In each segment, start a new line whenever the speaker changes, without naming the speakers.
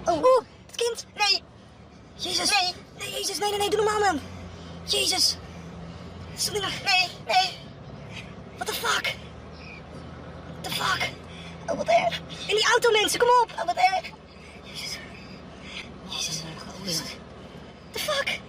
Oh, het kind. Nee. Jezus. Nee. Nee, Jezus. Nee, doe normaal, man. Jezus. Het is toch niet meer... Nee. What the fuck? What the fuck? Oh, wat erg. In die auto, mensen, kom op. Oh, wat erg. Jezus. What the fuck?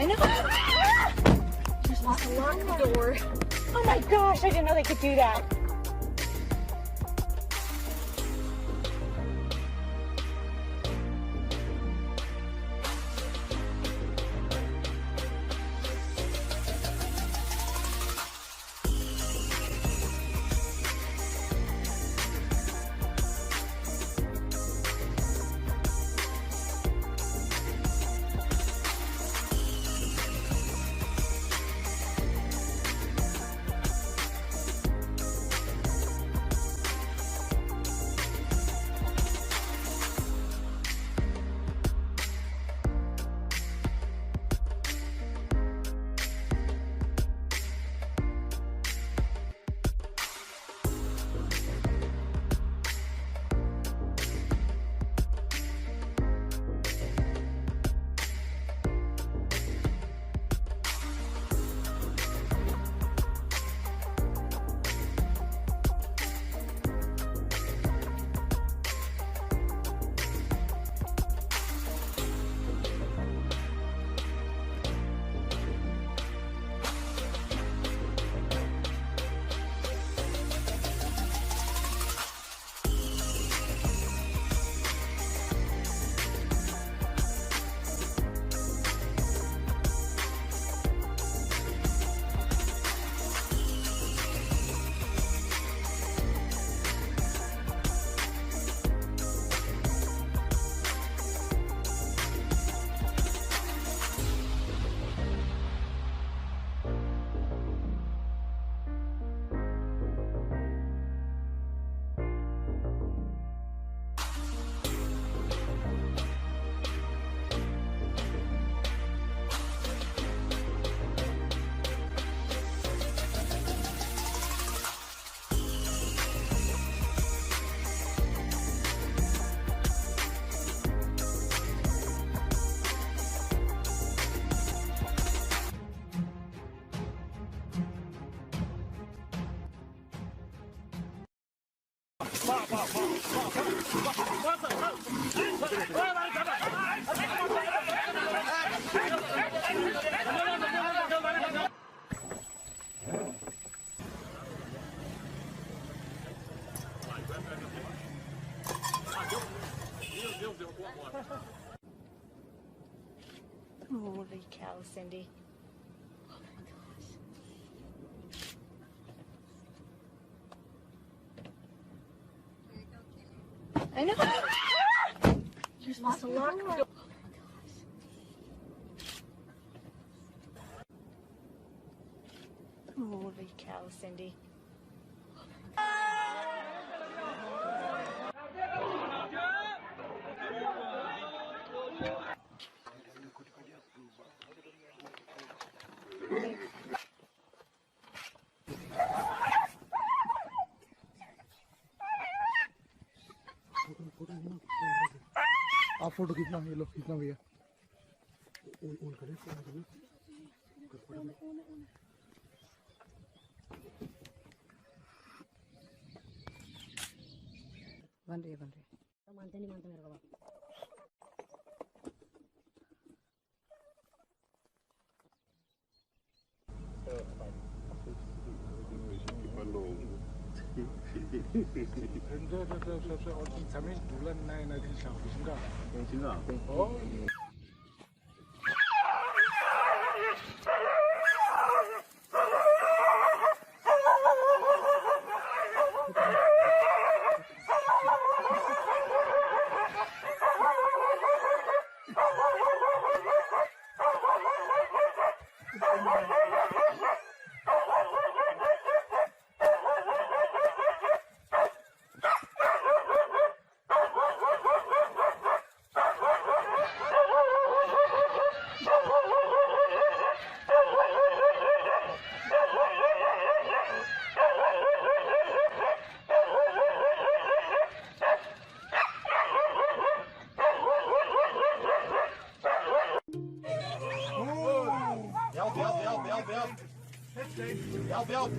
I know. Just lost a lock on the door. Oh my gosh, I didn't know they could do that. Holy cow, Cindy. Oh my gosh. I know. You're supposed to lock the door. Holy cow, Cindy.
आप photo खींचना ये लो खींचना भैया
बन रही है तो मानते नहीं मानते मेरे को बात
저 어디 3일 놀란 나이 나 되시나 보신가?
괜찮아. Help, help.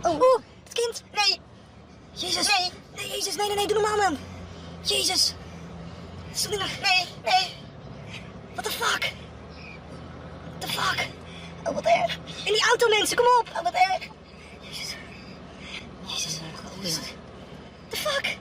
Oh, het kind. Nee. Jezus. Nee. Nee, Jezus. Nee, doe normaal, man. Jezus. Stil nou. Nee. What the fuck? What the fuck? Oh, wat erg. In die auto, mensen, kom op. Oh, wat erg. Jezus. What the fuck?